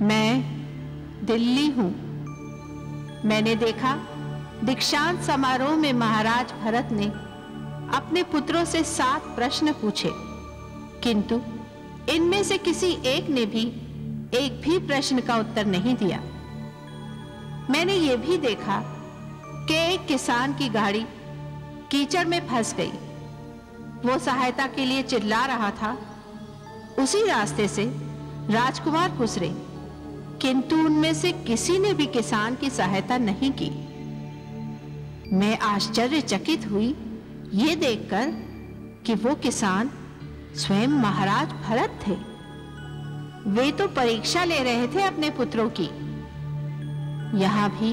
मैं दिल्ली हूं। मैंने देखा दीक्षांत समारोह में महाराज भरत ने अपने पुत्रों से 7 प्रश्न पूछे, किंतु इनमें से किसी एक ने भी एक भी प्रश्न का उत्तर नहीं दिया। मैंने ये भी देखा कि एक किसान की गाड़ी कीचड़ में फंस गई। वो सहायता के लिए चिल्ला रहा था। उसी रास्ते से राजकुमार गुजरे, किंतु उनमें से किसी ने भी किसान की सहायता नहीं की। मैं आश्चर्यचकित हुई ये देखकर कि वो किसान स्वयं महाराज भरत थे। वे तो परीक्षा ले रहे थे अपने पुत्रों की। यहां भी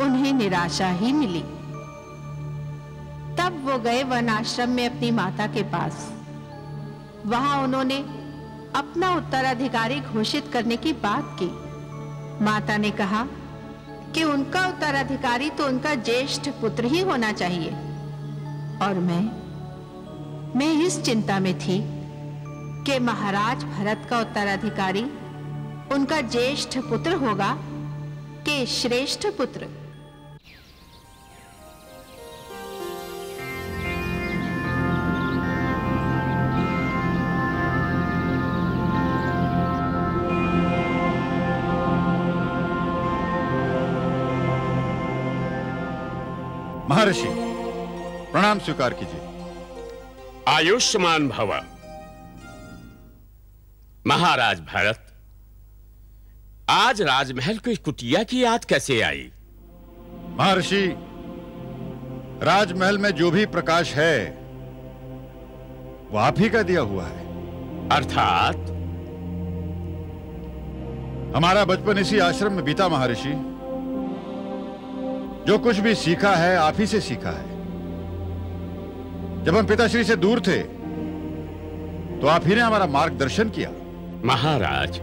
उन्हें निराशा ही मिली। तब वो गए वन आश्रम में अपनी माता के पास। वहां उन्होंने अपना उत्तराधिकारी घोषित करने की बात की। माता ने कहा कि उनका उत्तराधिकारी तो उनका ज्येष्ठ पुत्र ही होना चाहिए, और मैं इस चिंता में थी कि महाराज भरत का उत्तराधिकारी उनका ज्येष्ठ पुत्र होगा कि श्रेष्ठ पुत्र। महर्षि, प्रणाम स्वीकार कीजिए। आयुष्मान भव। महाराज भरत, आज राजमहल की कुटिया की याद कैसे आई? महर्षि, राजमहल में जो भी प्रकाश है वो आप ही का दिया हुआ है। अर्थात? हमारा बचपन इसी आश्रम में बीता महर्षि। जो कुछ भी सीखा है आप ही से सीखा है। जब हम पिताश्री से दूर थे तो आप ही ने हमारा मार्गदर्शन किया। महाराज,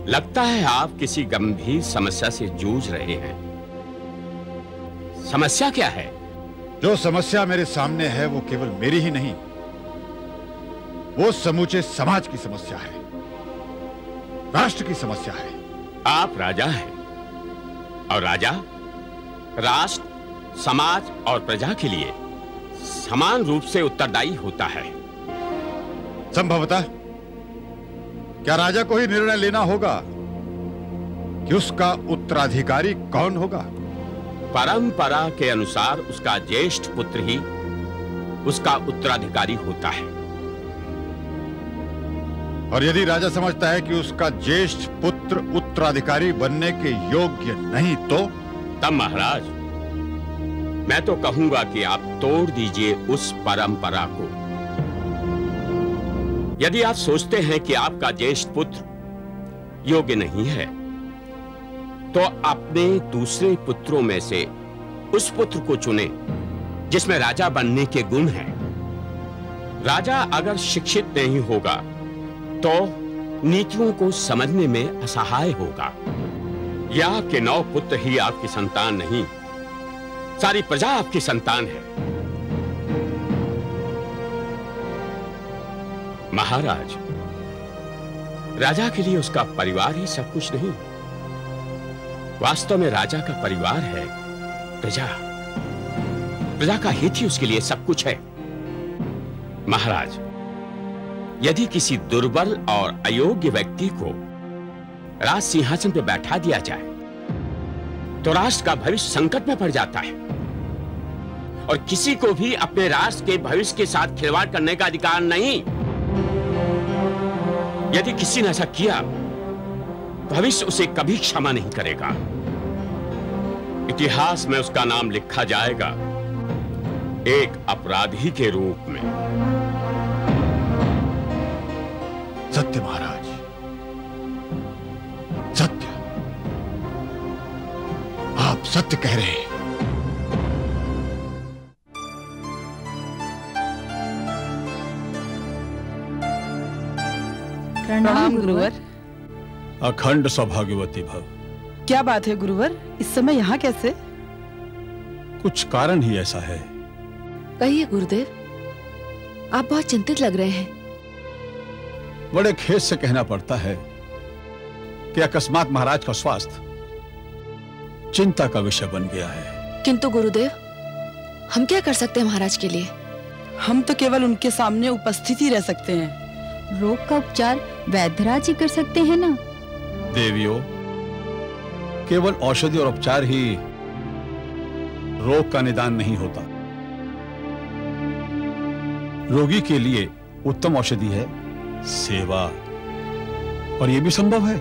लगता है आप किसी गंभीर समस्या से जूझ रहे हैं। समस्या क्या है? जो समस्या मेरे सामने है वो केवल मेरी ही नहीं, वो समूचे समाज की समस्या है, राष्ट्र की समस्या है। आप राजा हैं, और राजा राष्ट्र, समाज और प्रजा के लिए समान रूप से उत्तरदायी होता है। संभवतः क्या राजा को ही निर्णय लेना होगा कि उसका उत्तराधिकारी कौन होगा? परंपरा के अनुसार उसका ज्येष्ठ पुत्र ही उसका उत्तराधिकारी होता है। और यदि राजा समझता है कि उसका ज्येष्ठ पुत्र उत्तराधिकारी बनने के योग्य नहीं तो? तब महाराज, मैं तो कहूंगा कि आप तोड़ दीजिए उस परंपरा को। यदि आप सोचते हैं कि आपका ज्येष्ठ पुत्र योग्य नहीं है, तो अपने दूसरे पुत्रों में से उस पुत्र को चुने जिसमें राजा बनने के गुण हैं। राजा अगर शिक्षित नहीं होगा तो नीतियों को समझने में असहाय होगा। या कि 9 पुत्र ही आपकी संतान नहीं, सारी प्रजा आपकी संतान है। महाराज, राजा के लिए उसका परिवार ही सब कुछ नहीं। वास्तव में राजा का परिवार है प्रजा। प्रजा का हित ही उसके लिए सब कुछ है। महाराज, यदि किसी दुर्बल और अयोग्य व्यक्ति को राज सिंहासन पर बैठा दिया जाए तो राष्ट्र का भविष्य संकट में पड़ जाता है, और किसी को भी अपने राष्ट्र के भविष्य के साथ खिलवाड़ करने का अधिकार नहीं। यदि किसी ने ऐसा किया, भविष्य उसे कभी क्षमा नहीं करेगा। इतिहास में उसका नाम लिखा जाएगा एक अपराधी के रूप में। सत्य महाराज, सत्य। आप सत्य कह रहे हैं। प्रणाम गुरुवर। अखंड सौभाग्यवती भव। क्या बात है गुरुवर, इस समय यहाँ कैसे? कुछ कारण ही ऐसा है। कहिए गुरुदेव, आप बहुत चिंतित लग रहे हैं। बड़े खेद से कहना पड़ता है कि अकस्मात महाराज का स्वास्थ्य चिंता का विषय बन गया है। किंतु गुरुदेव, हम क्या कर सकते हैं महाराज के लिए? हम तो केवल उनके सामने उपस्थित ही रह सकते हैं। रोग का उपचार वैद्यराज ही कर सकते हैं ना। देवियों, केवल औषधि और उपचार ही रोग का निदान नहीं होता। रोगी के लिए उत्तम औषधि है सेवा। और यह भी संभव है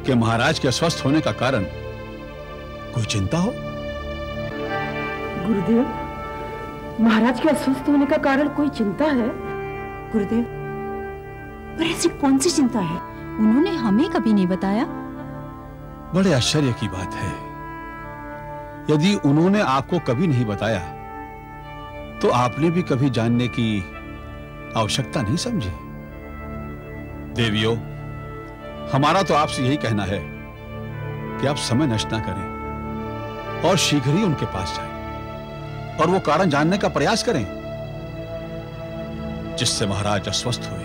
कि महाराज के अस्वस्थ होने का कारण कोई चिंता हो। गुरुदेव, महाराज के अस्वस्थ होने का कारण कोई चिंता है? गुरुदेव, पर ऐसी कौन सी चिंता है? उन्होंने हमें कभी नहीं बताया। बड़े आश्चर्य की बात है। यदि उन्होंने आपको कभी नहीं बताया तो आपने भी कभी जानने की आवश्यकता नहीं समझी। देवियों, हमारा तो आपसे यही कहना है कि आप समय नष्ट ना करें और शीघ्र ही उनके पास जाएं और वो कारण जानने का प्रयास करें जिससे महाराज अस्वस्थ हुए।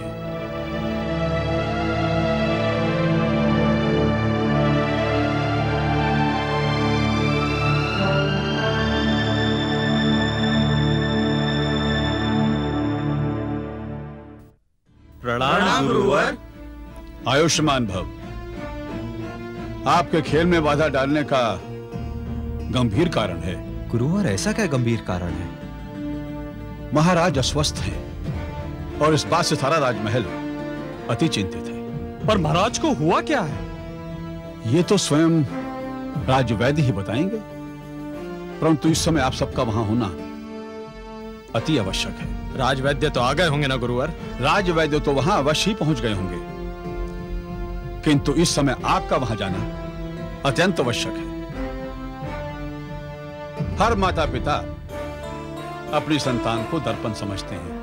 प्रणाम गुरुवर। आयुष्मान भव। आपके खेल में बाधा डालने का गंभीर कारण है। गुरुवर, ऐसा क्या गंभीर कारण है? महाराज अस्वस्थ हैं और इस बात से सारा राजमहल अति चिंतित है। पर महाराज को हुआ क्या है? ये तो स्वयं राजवैद्य ही बताएंगे, परंतु इस समय आप सबका वहां होना अति आवश्यक है। राजवैद्य तो आ गए होंगे ना गुरुवर? राजवैद्य तो वहां अवश्य ही पहुंच गए होंगे, किंतु इस समय आपका वहां जाना अत्यंत आवश्यक है। हर माता पिता अपनी संतान को दर्पण समझते हैं,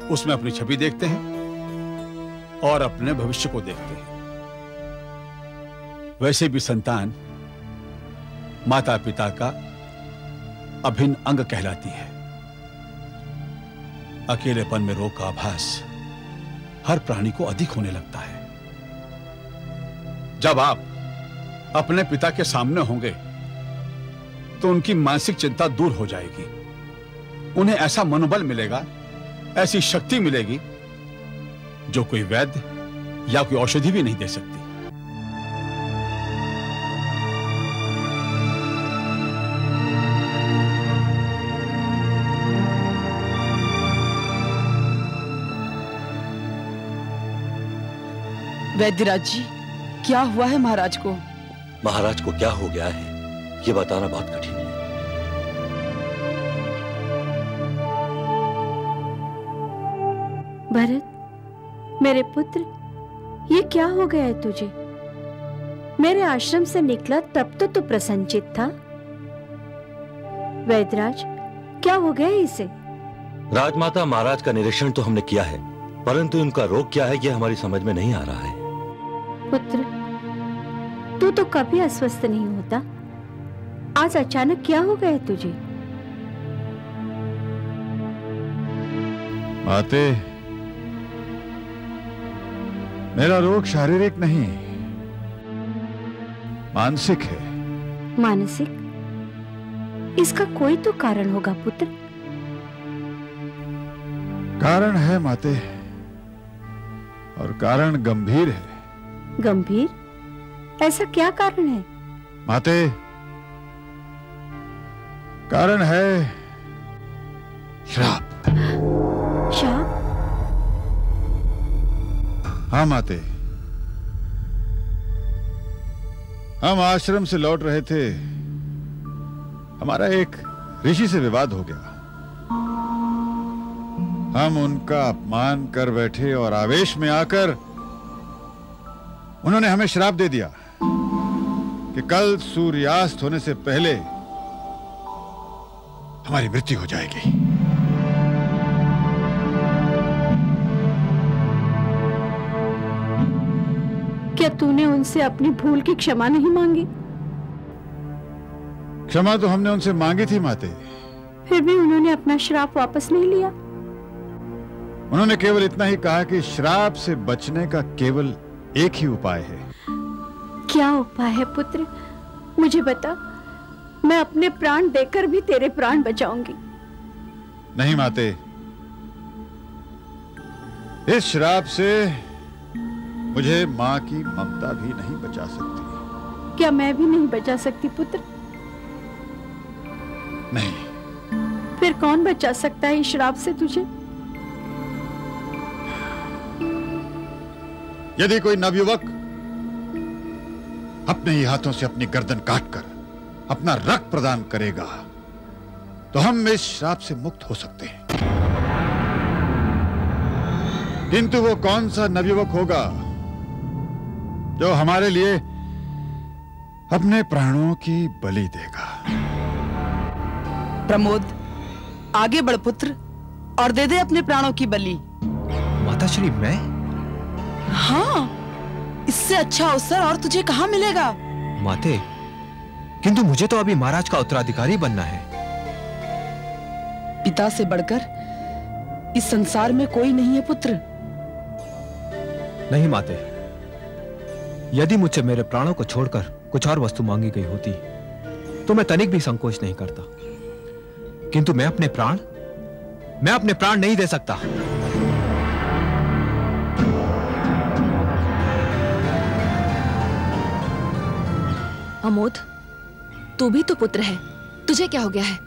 उसमें अपनी छवि देखते हैं और अपने भविष्य को देखते हैं। वैसे भी संतान माता पिता का अभिन्न अंग कहलाती है। अकेलेपन में रोग का आभास हर प्राणी को अधिक होने लगता है। जब आप अपने पिता के सामने होंगे तो उनकी मानसिक चिंता दूर हो जाएगी। उन्हें ऐसा मनोबल मिलेगा, ऐसी शक्ति मिलेगी जो कोई वैद्य या कोई औषधि भी नहीं दे सकती। वैद्यराज जी, क्या हुआ है महाराज को? महाराज को क्या हो गया है ये बताना बहुत कठिन है। भरत, मेरे पुत्र, ये क्या हो गया है तुझे? मेरे आश्रम से निकला तब तो तू प्रसन्नचित्त था। वैद्यराज, क्या हो गया इसे? राजमाता, महाराज का निरीक्षण तो हमने किया है, परंतु उनका रोग क्या है यह हमारी समझ में नहीं आ रहा है। पुत्र, तू तो कभी अस्वस्थ नहीं होता, आज अचानक क्या हो गया तुझे? माते, मेरा रोग शारीरिक नहीं, मानसिक है। मानसिक? इसका कोई तो कारण होगा पुत्र। कारण है माते, और कारण गंभीर है। गंभीर? ऐसा क्या कारण है? माते, कारण है श्राप। श्राप? हाँ माते, हम आश्रम से लौट रहे थे, हमारा एक ऋषि से विवाद हो गया। हम उनका अपमान कर बैठे और आवेश में आकर उन्होंने हमें श्राप दे दिया कि कल सूर्यास्त होने से पहले हमारी मृत्यु हो जाएगी। क्या तूने उनसे अपनी भूल की क्षमा नहीं मांगी? क्षमा तो हमने उनसे मांगी थी माते, फिर भी उन्होंने अपना श्राप वापस नहीं लिया। उन्होंने केवल इतना ही कहा कि श्राप से बचने का केवल एक ही उपाय है। क्या उपाय है पुत्र? मुझे बता, मैं अपने प्राण देकर भी तेरे प्राण बचाऊंगी। नहीं माते, इस श्राप से मुझे मां की ममता भी नहीं बचा सकती। क्या मैं भी नहीं बचा सकती पुत्र? नहीं। फिर कौन बचा सकता है इस श्राप से तुझे? यदि कोई नवयुवक अपने ही हाथों से अपनी गर्दन काटकर अपना रक्त प्रदान करेगा तो हम इस श्राप से मुक्त हो सकते हैं। किंतु वो कौन सा नवयुवक होगा जो हमारे लिए अपने प्राणों की बलि देगा? प्रमोद, आगे बढ़ पुत्र और दे दे अपने प्राणों की बलि। माताश्री, मैं? हाँ, इससे अच्छा अवसर और तुझे कहां मिलेगा? माते, किंतु मुझे तो अभी महाराज का उत्तराधिकारी बनना है। पिता से बढ़कर इस संसार में कोई नहीं है पुत्र। नहीं माते, यदि मुझसे मेरे प्राणों को छोड़कर कुछ और वस्तु मांगी गई होती तो मैं तनिक भी संकोच नहीं करता, किंतु मैं अपने प्राण नहीं दे सकता। अमोद, तू भी तो पुत्र है, तुझे क्या हो गया है?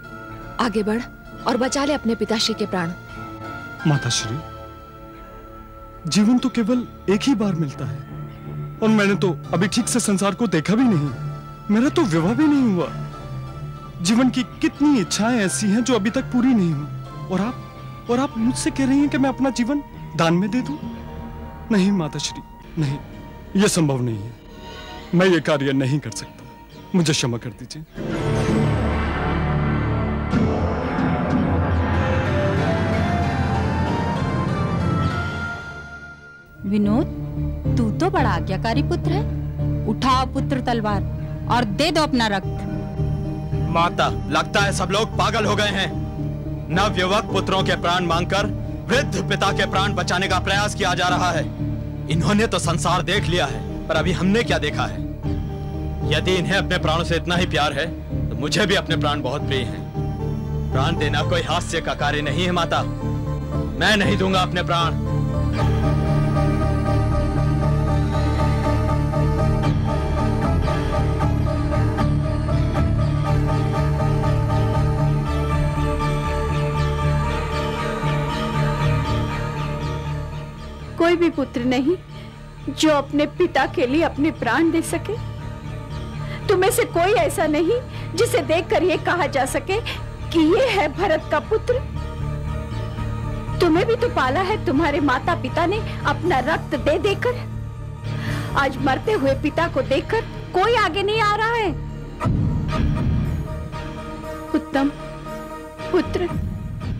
आगे बढ़ और बचा ले अपने पिताश्री के प्राण। माताश्री, जीवन तो केवल एक ही बार मिलता है और मैंने तो अभी ठीक से संसार को देखा भी नहीं। मेरा तो विवाह भी नहीं हुआ। जीवन की कितनी इच्छाएं ऐसी हैं जो अभी तक पूरी नहीं हुई, और आप मुझसे कह रही हैं कि मैं अपना जीवन दान में दे दूं? नहीं माताश्री, नहीं, यह संभव नहीं है। मैं ये कार्य नहीं कर सकता, मुझे क्षमा कर दीजिए। विनोद, तू तो बड़ा आज्ञाकारी पुत्र है। उठाओ पुत्र तलवार और दे दो अपना रक्त। माता, लगता है सब लोग पागल हो गए हैं। नवयुवक पुत्रों के प्राण मांगकर वृद्ध पिता के प्राण बचाने का प्रयास किया जा रहा है। इन्होंने तो संसार देख लिया है, पर अभी हमने क्या देखा है? यदि इन्हें अपने प्राणों से इतना ही प्यार है तो मुझे भी अपने प्राण बहुत प्रिय हैं। प्राण देना कोई हास्य का कार्य नहीं है माता। मैं नहीं दूंगा अपने प्राण। कोई भी पुत्र नहीं जो अपने पिता के लिए अपने प्राण दे सके। तुम्हें से कोई ऐसा नहीं जिसे देखकर ये कहा जा सके कि ये है भरत का पुत्र। तुम्हें भी तो पाला है तुम्हारे माता पिता ने अपना रक्त दे देकर। आज मरते हुए पिता को देखकर कोई आगे नहीं आ रहा है। उत्तम पुत्र,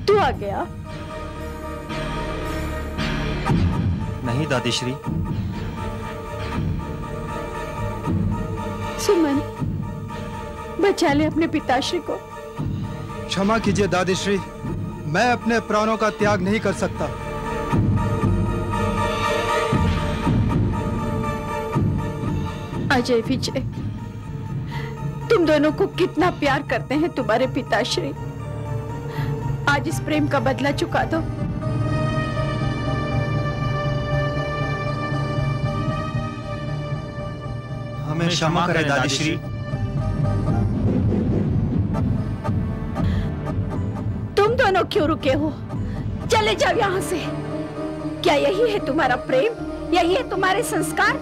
तू आ गया। नहीं दादीश्री। सुमन, बचा ले अपने पिताश्री को। क्षमा कीजिए दादीश्री, मैं अपने प्राणों का त्याग नहीं कर सकता। अजय विजय, तुम दोनों को कितना प्यार करते हैं तुम्हारे पिताश्री। आज इस प्रेम का बदला चुका दो। हमें क्षमा करें दादीश्री। तुम दोनों क्यों रुके हो? चले जाओ यहाँ से। क्या यही है तुम्हारा प्रेम? यही है तुम्हारे संस्कार?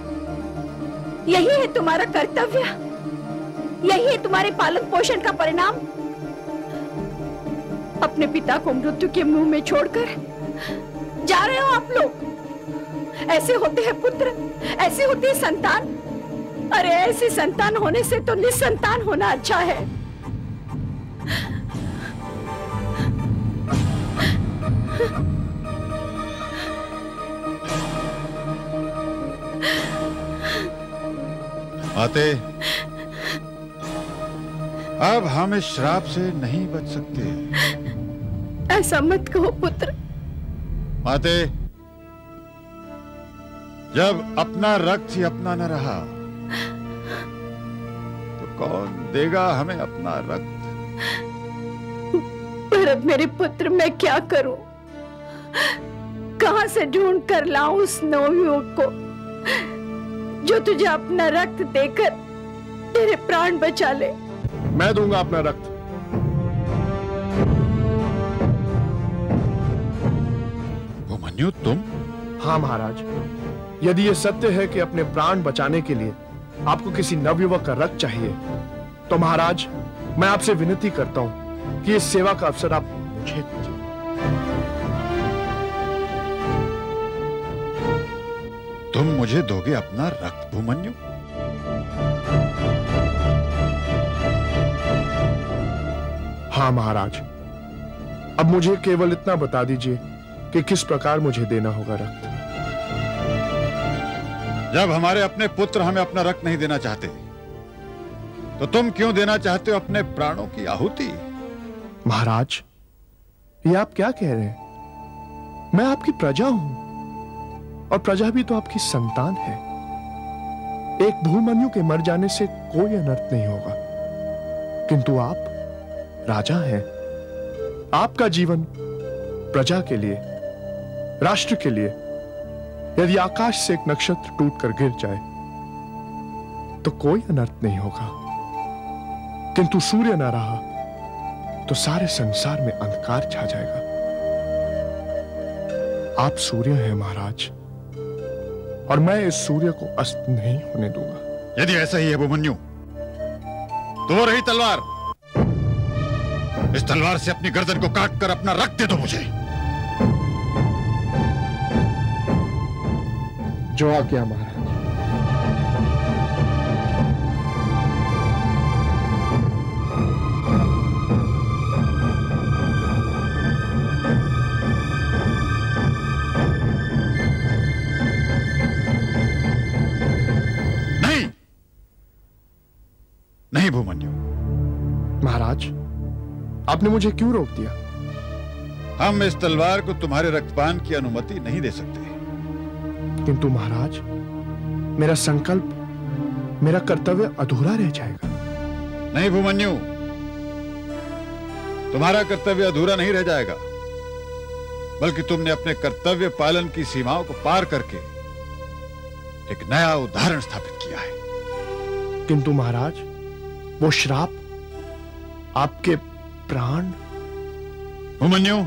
यही है तुम्हारा कर्तव्य? यही है तुम्हारे पालन पोषण का परिणाम? अपने पिता को मृत्यु के मुंह में छोड़कर जा रहे हो आप लोग? ऐसे होते हैं पुत्र, ऐसे होती है संतान। अरे ऐसी संतान होने से तो निसंतान होना अच्छा है। माते, अब हम इस श्राप से नहीं बच सकते। ऐसा मत कहो पुत्र। माते, जब अपना रक्त ही अपना न रहा तो कौन देगा हमें अपना रक्त? पर अब मेरे पुत्र, मैं क्या करूं? कहां से ढूंढ कर लाऊं उस नवयुवक को जो तुझे अपना रक्त देकर तेरे प्राण बचा ले? मैं दूंगा अपना रक्त। अभिमन्यु, तुम? हाँ महाराज, यदि ये सत्य है कि अपने प्राण बचाने के लिए आपको किसी नवयुवक का रक्त चाहिए, तो महाराज मैं आपसे विनती करता हूं कि इस सेवा का अवसर आप मुझे दीजिए। तुम मुझे दोगे अपना रक्त अभिमन्यु? हाँ महाराज, अब मुझे केवल इतना बता दीजिए कि किस प्रकार मुझे देना होगा रक्त। जब हमारे अपने पुत्र हमें अपना रक्त नहीं देना चाहते, तो तुम क्यों देना चाहते हो अपने प्राणों की आहुति? महाराज, ये आप क्या कह रहे हैं? मैं आपकी प्रजा हूं और प्रजा भी तो आपकी संतान है। एक भूमन्यु के मर जाने से कोई अनर्थ नहीं होगा, किंतु आप राजा हैं। आपका जीवन प्रजा के लिए, राष्ट्र के लिए, यदि आकाश से एक नक्षत्र टूटकर गिर जाए तो कोई अनर्थ नहीं होगा, किंतु सूर्य न रहा तो सारे संसार में अंधकार छा जाएगा। आप सूर्य हैं महाराज, और मैं इस सूर्य को अस्त नहीं होने दूंगा। यदि ऐसा ही है अभिमन्यु, तो वो रही तलवार। इस तलवार से अपनी गर्दन को काटकर अपना रक्त दे दो मुझे। जो आज्ञा महाराज। नहीं, नहीं अभिमन्यु। महाराज, आपने मुझे क्यों रोक दिया? हम इस तलवार को तुम्हारे रक्तपान की अनुमति नहीं दे सकते। किंतु महाराज, मेरा संकल्प, मेरा कर्तव्य अधूरा रह जाएगा। नहीं अभिमन्यु, तुम्हारा कर्तव्य अधूरा नहीं रह जाएगा, बल्कि तुमने अपने कर्तव्य पालन की सीमाओं को पार करके एक नया उदाहरण स्थापित किया है। किंतु महाराज, वो श्राप, आपके प्राण। अभिमन्यु,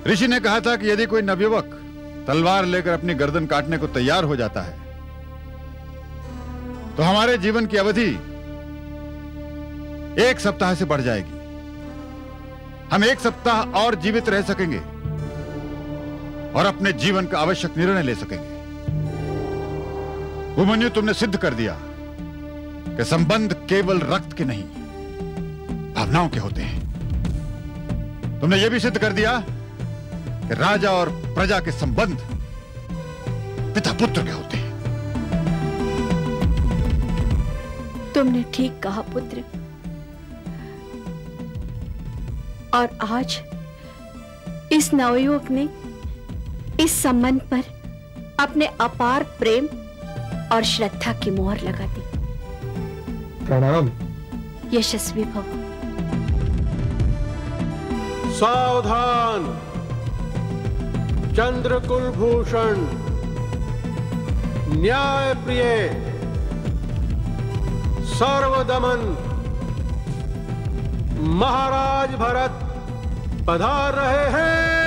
ऋषि ने कहा था कि यदि कोई नवयुवक तलवार लेकर अपनी गर्दन काटने को तैयार हो जाता है, तो हमारे जीवन की अवधि 1 सप्ताह से बढ़ जाएगी। हम 1 सप्ताह और जीवित रह सकेंगे और अपने जीवन का आवश्यक निर्णय ले सकेंगे। अभिमन्यु, तुमने सिद्ध कर दिया कि संबंध केवल रक्त के नहीं, भावनाओं के होते हैं। तुमने यह भी सिद्ध कर दिया कि राजा और प्रजा के संबंध पिता पुत्र के होते हैं। तुमने ठीक कहा पुत्र, और आज इस नवयुवक ने इस संबंध पर अपने अपार प्रेम और श्रद्धा की मोहर लगा दी। प्रणाम। यशस्वी भव। सावधान, चंद्रकुल भूषण, न्याय प्रिय, सर्वदमन महाराज भरत पधार रहे हैं।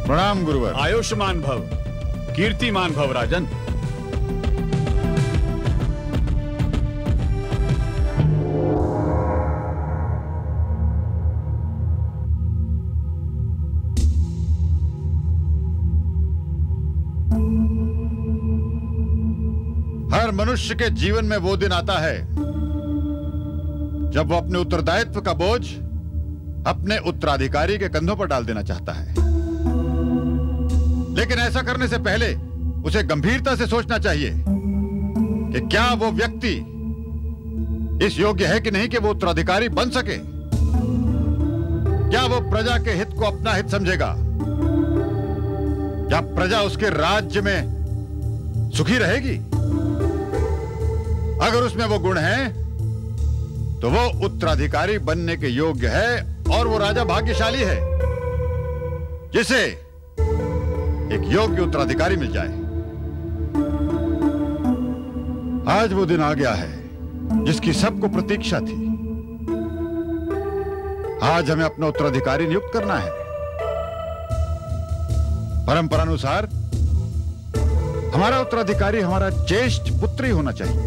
प्रणाम गुरुवर। आयुष्मान भव, कीर्तिमान भव राजन। हर मनुष्य के जीवन में वो दिन आता है जब वो अपने उत्तरदायित्व का बोझ अपने उत्तराधिकारी के कंधों पर डाल देना चाहता है। लेकिन ऐसा करने से पहले उसे गंभीरता से सोचना चाहिए कि क्या वो व्यक्ति इस योग्य है कि नहीं कि वो उत्तराधिकारी बन सके। क्या वो प्रजा के हित को अपना हित समझेगा? क्या प्रजा उसके राज्य में सुखी रहेगी? अगर उसमें वो गुण हैं, तो वो उत्तराधिकारी बनने के योग्य है और वो राजा भाग्यशाली है जिसे एक योग्य उत्तराधिकारी मिल जाए। आज वो दिन आ गया है जिसकी सबको प्रतीक्षा थी। आज हमें अपना उत्तराधिकारी नियुक्त करना है। परंपरानुसार हमारा उत्तराधिकारी हमारा ज्येष्ठ पुत्र ही होना चाहिए।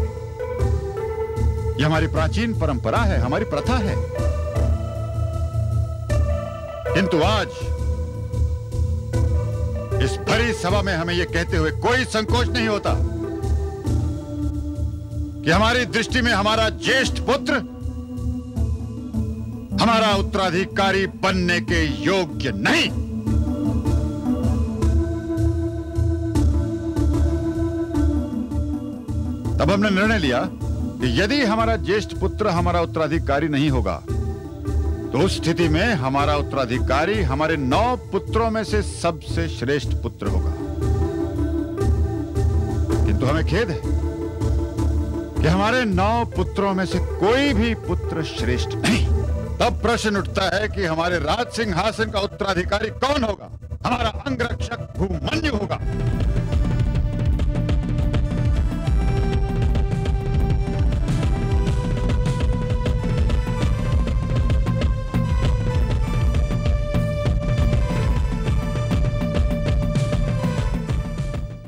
यह हमारी प्राचीन परंपरा है, हमारी प्रथा है। किंतु आज इस भरी सभा में हमें यह कहते हुए कोई संकोच नहीं होता कि हमारी दृष्टि में हमारा ज्येष्ठ पुत्र हमारा उत्तराधिकारी बनने के योग्य नहीं। तब हमने निर्णय लिया कि यदि हमारा ज्येष्ठ पुत्र हमारा उत्तराधिकारी नहीं होगा, तो उस स्थिति में हमारा उत्तराधिकारी हमारे 9 पुत्रों में से सबसे श्रेष्ठ पुत्र होगा। किंतु हमें खेद है कि हमारे 9 पुत्रों में से कोई भी पुत्र श्रेष्ठ नहीं। तब प्रश्न उठता है कि हमारे राज सिंहासन का उत्तराधिकारी कौन होगा? हमारा अंगरक्षक भूमन्यु होगा।